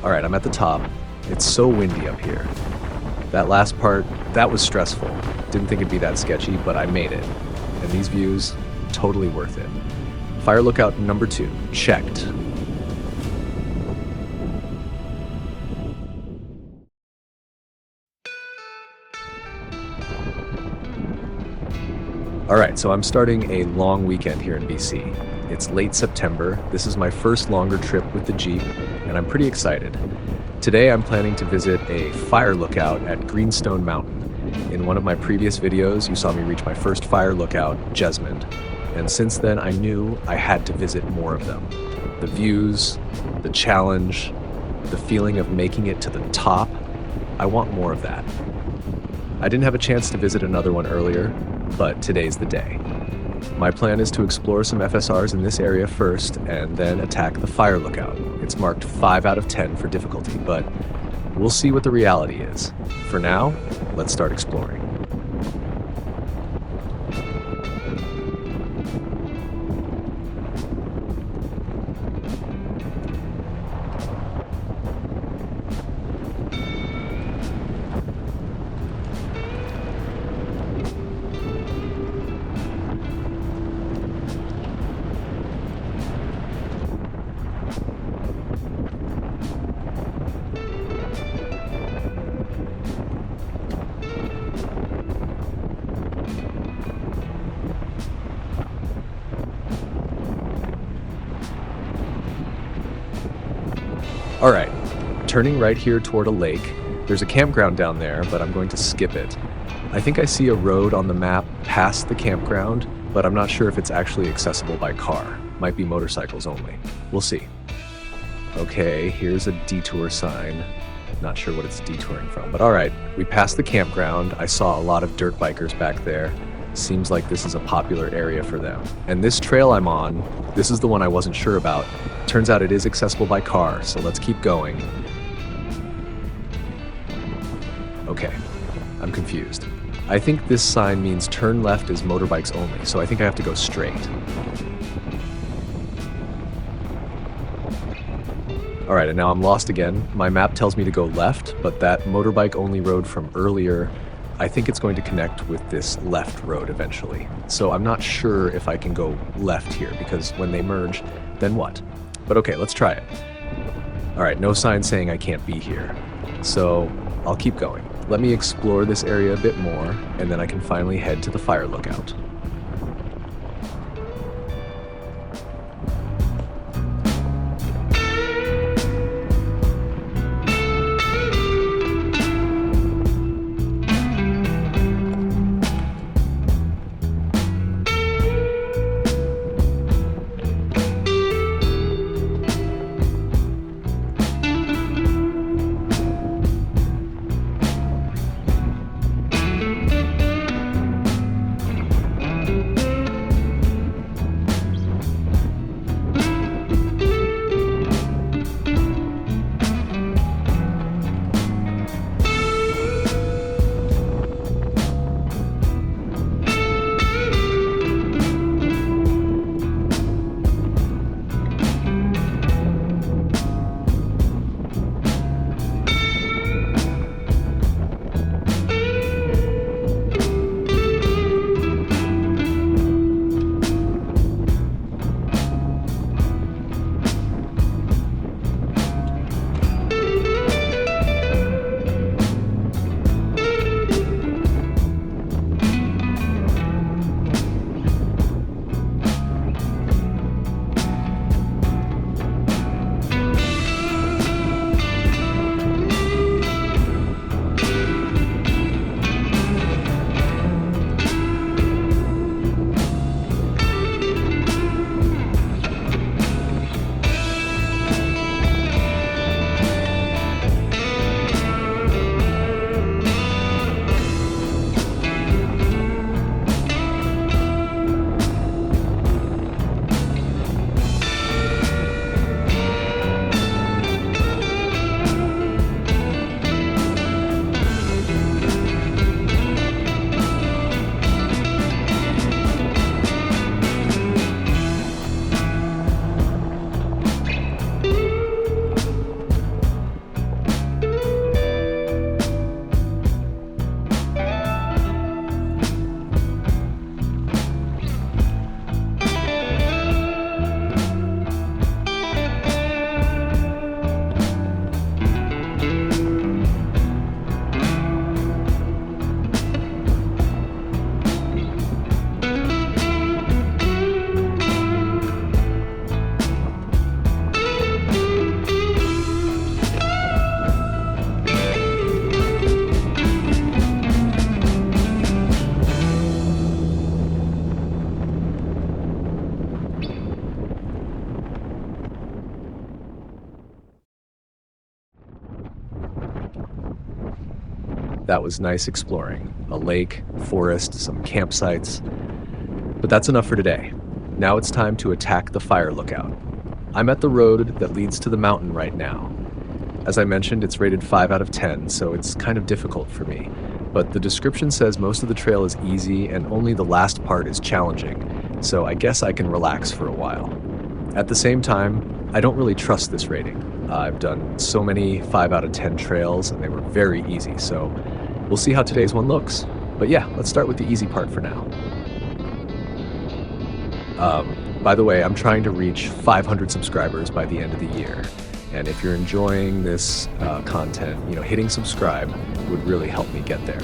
All right, I'm at the top. It's so windy up here. That last part, that was stressful. Didn't think it'd be that sketchy, but I made it. And these views, totally worth it. Fire lookout number 2, checked. All right, so I'm starting a long weekend here in BC. It's late September. This is my first longer trip with the Jeep, and I'm pretty excited. Today I'm planning to visit a fire lookout at Greenstone Mountain. In one of my previous videos, you saw me reach my first fire lookout, Jesmond, and since then I knew I had to visit more of them. The views, the challenge, the feeling of making it to the top, I want more of that. I didn't have a chance to visit another one earlier, but today's the day. My plan is to explore some FSRs in this area first and then attack the fire lookout. It's marked 5 out of 10 for difficulty, but we'll see what the reality is. For now, let's start exploring. All right, turning right here toward a lake. There's a campground down there, but I'm going to skip it. I think I see a road on the map past the campground, but I'm not sure if it's actually accessible by car. Might be motorcycles only. We'll see. Okay, here's a detour sign. Not sure what it's detouring from, but all right. We passed the campground. I saw a lot of dirt bikers back there. Seems like this is a popular area for them. And this trail I'm on, this is the one I wasn't sure about. Turns out it is accessible by car, so let's keep going. Okay, I'm confused. I think this sign means turn left is motorbikes only, so I think I have to go straight. All right, and now I'm lost again. My map tells me to go left, but that motorbike only road from earlier, I think it's going to connect with this left road eventually. So I'm not sure if I can go left here, because when they merge, then what? But okay, let's try it. All right, no sign saying I can't be here. So I'll keep going. Let me explore this area a bit more, and then I can finally head to the fire lookout. That was nice exploring. A lake, forest, some campsites. But that's enough for today. Now it's time to attack the fire lookout. I'm at the road that leads to the mountain right now. As I mentioned, it's rated 5 out of 10, so it's kind of difficult for me. But the description says most of the trail is easy and only the last part is challenging, so I guess I can relax for a while. At the same time, I don't really trust this rating. I've done so many 5 out of 10 trails and they were very easy, so we'll see how today's one looks. But yeah, let's start with the easy part for now. By the way, I'm trying to reach 500 subscribers by the end of the year. And if you're enjoying this content, hitting subscribe would really help me get there.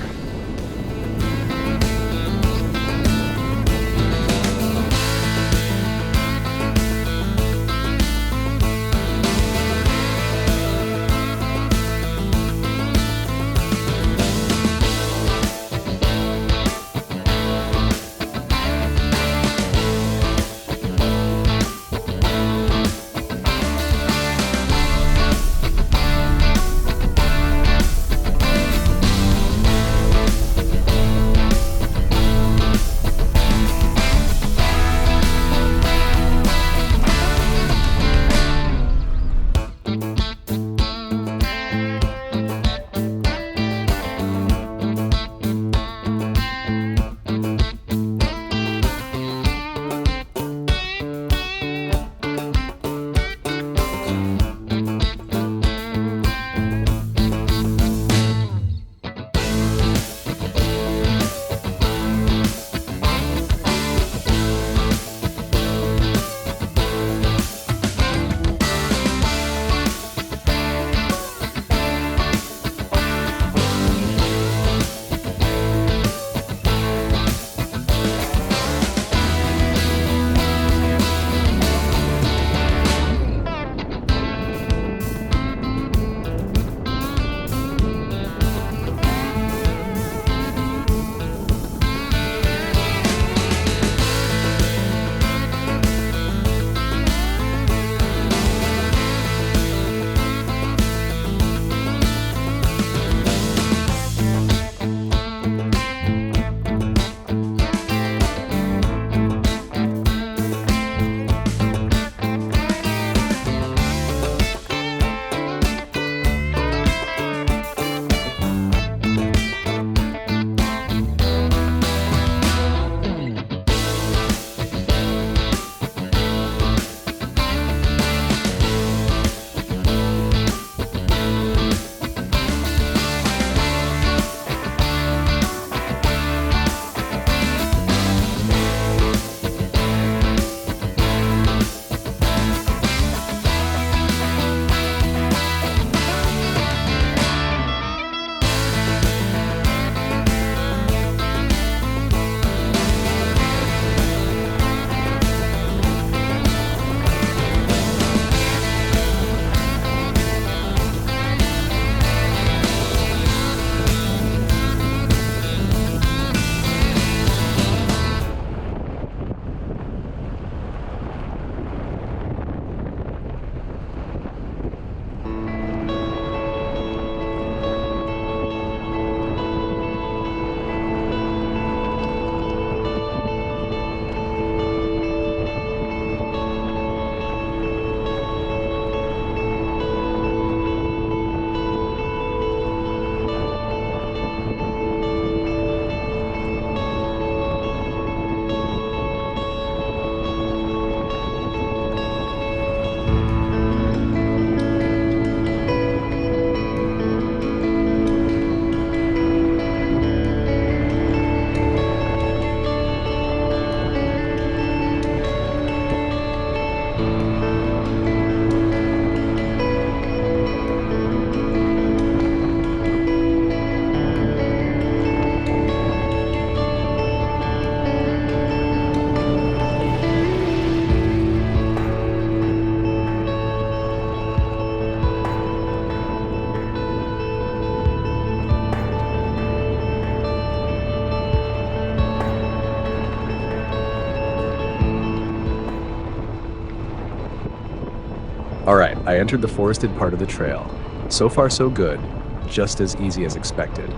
Alright, I entered the forested part of the trail. So far so good, just as easy as expected.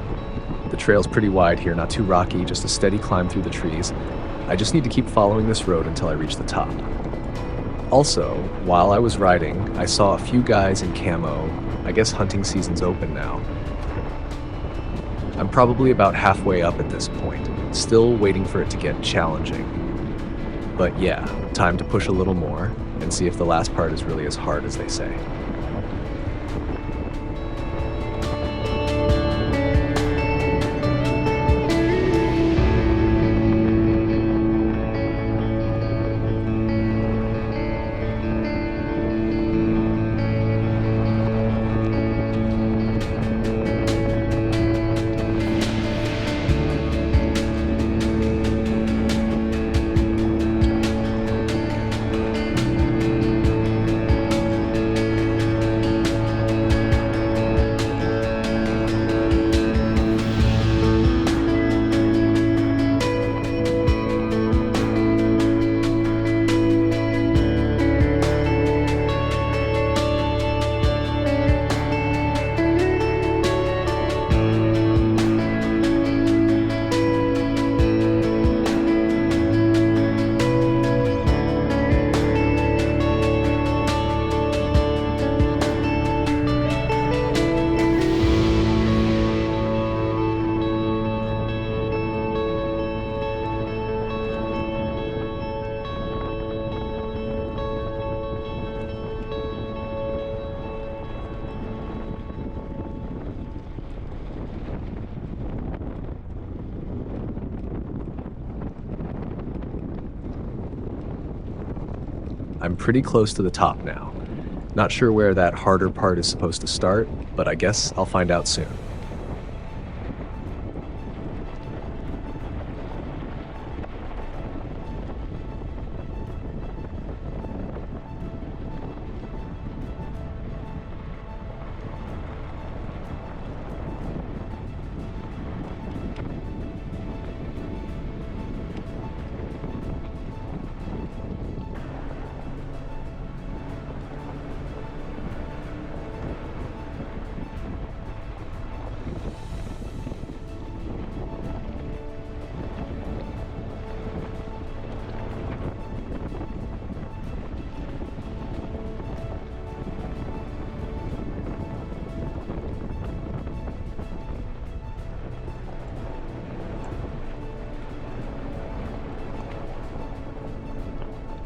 The trail's pretty wide here, not too rocky, just a steady climb through the trees. I just need to keep following this road until I reach the top. Also, while I was riding, I saw a few guys in camo. I guess hunting season's open now. I'm probably about halfway up at this point, still waiting for it to get challenging. But yeah, time to push a little more and see if the last part is really as hard as they say. I'm pretty close to the top now. Not sure where that harder part is supposed to start, but I guess I'll find out soon.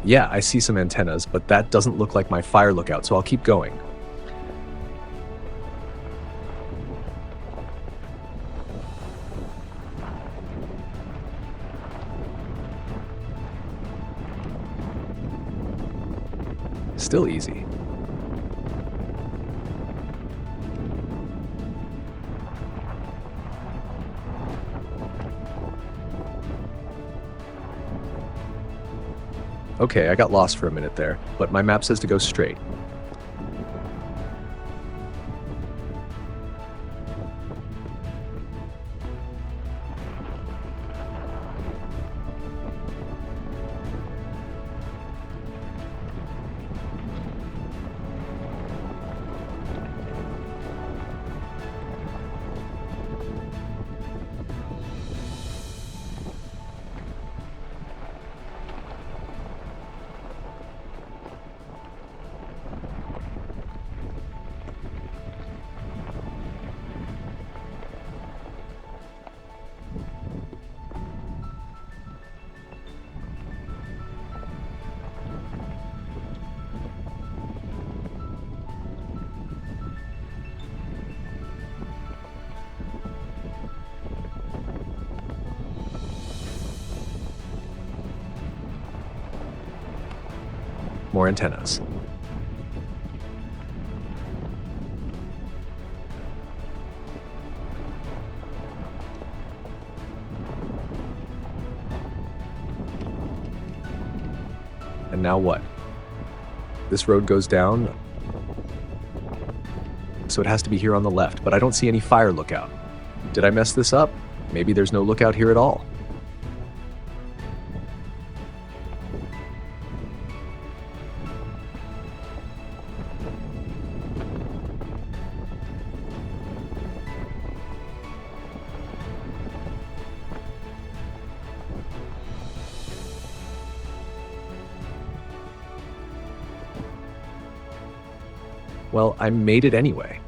Yeah, I see some antennas, but that doesn't look like my fire lookout, so I'll keep going. Still easy. Okay, I got lost for a minute there, but my map says to go straight. More antennas. And now what? This road goes down, so it has to be here on the left, but I don't see any fire lookout. Did I mess this up? Maybe there's no lookout here at all. Well, I made it anyway.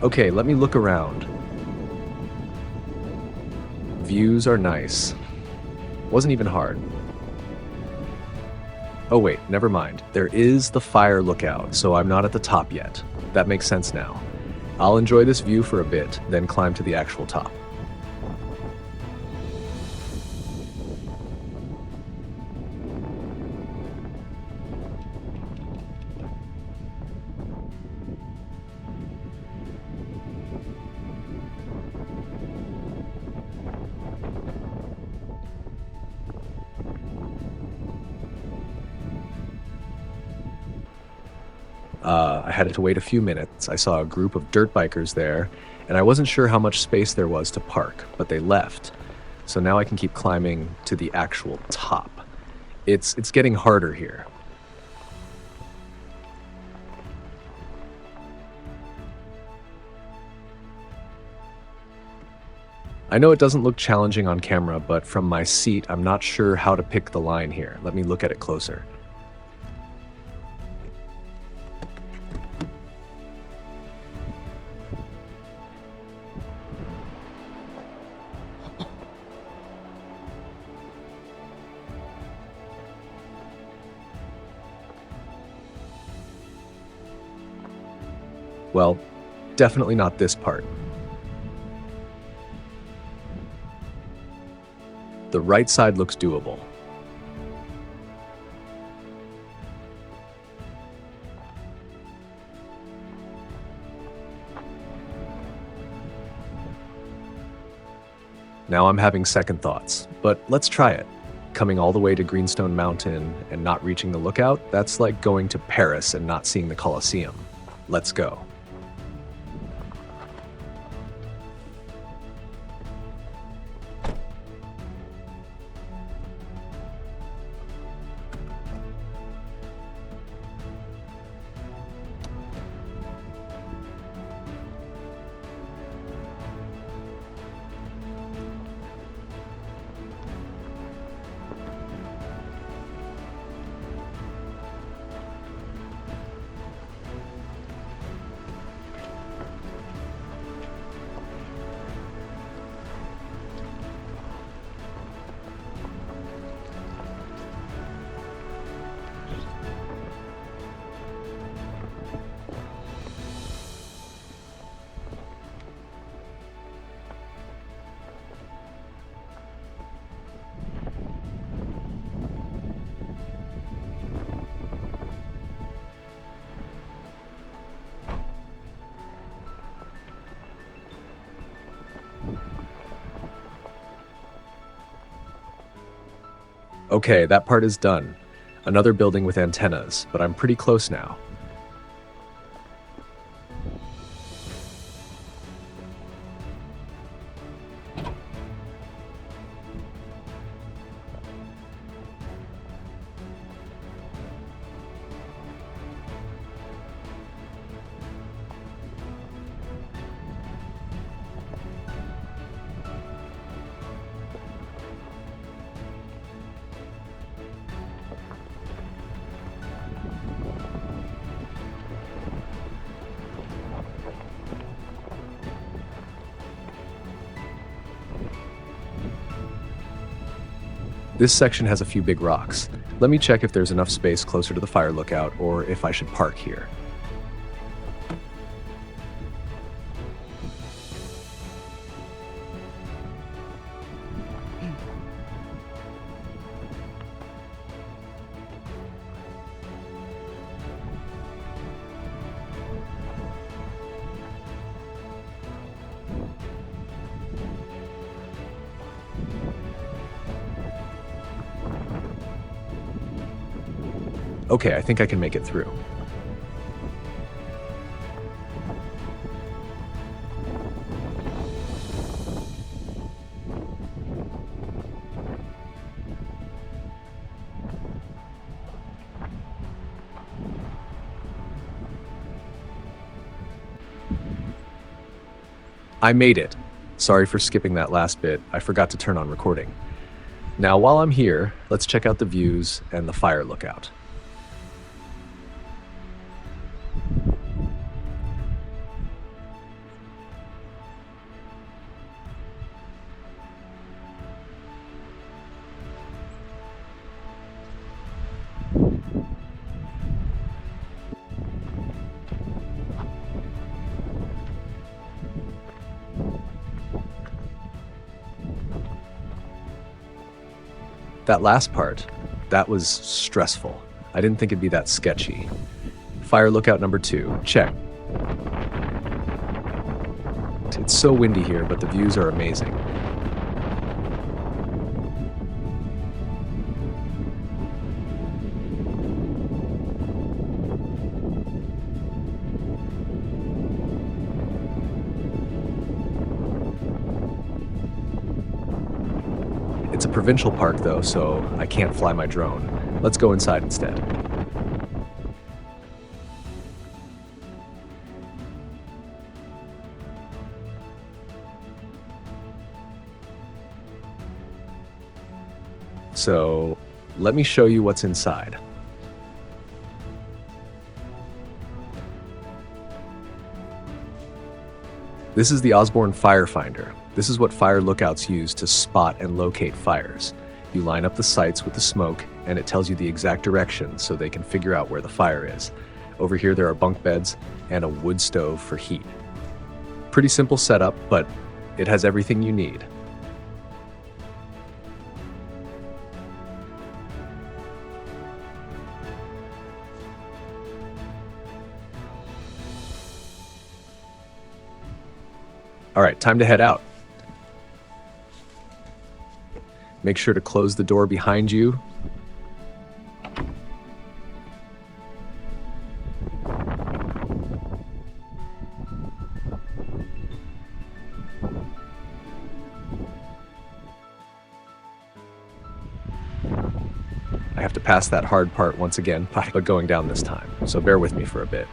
Okay, let me look around. Views are nice. Wasn't even hard. Oh wait, never mind. There is the fire lookout, so I'm not at the top yet. That makes sense now. I'll enjoy this view for a bit, then climb to the actual top. I had to wait a few minutes. I saw a group of dirt bikers there, and I wasn't sure how much space there was to park, but they left. So now I can keep climbing to the actual top. It's getting harder here. I know it doesn't look challenging on camera, but from my seat, I'm not sure how to pick the line here. Let me look at it closer. Well, definitely not this part. The right side looks doable. Now I'm having second thoughts, but let's try it. Coming all the way to Greenstone Mountain and not reaching the lookout, that's like going to Paris and not seeing the Colosseum. Let's go. Okay, that part is done. Another building with antennas, but I'm pretty close now. This section has a few big rocks. Let me check if there's enough space closer to the fire lookout or if I should park here. Okay, I think I can make it through. I made it. Sorry for skipping that last bit. I forgot to turn on recording. Now, while I'm here, let's check out the views and the fire lookout. That last part, that was stressful. I didn't think it'd be that sketchy. Fire lookout number 2, check. It's so windy here, but the views are amazing. It's a provincial park though, so I can't fly my drone. Let's go inside instead. So, let me show you what's inside. This is the Osborne Firefinder. This is what fire lookouts use to spot and locate fires. You line up the sights with the smoke, and it tells you the exact direction so they can figure out where the fire is. Over here there are bunk beds and a wood stove for heat. Pretty simple setup, but it has everything you need. All right, time to head out. Make sure to close the door behind you. I have to pass that hard part once again, but going down this time, so bear with me for a bit.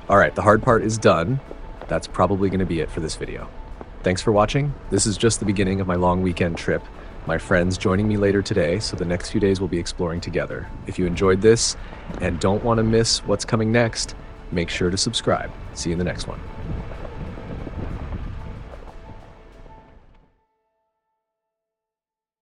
All right, the hard part is done. That's probably going to be it for this video. Thanks for watching. This is just the beginning of my long weekend trip. My friend's joining me later today, so the next few days we'll be exploring together. If you enjoyed this and don't want to miss what's coming next, make sure to subscribe. See you in the next one.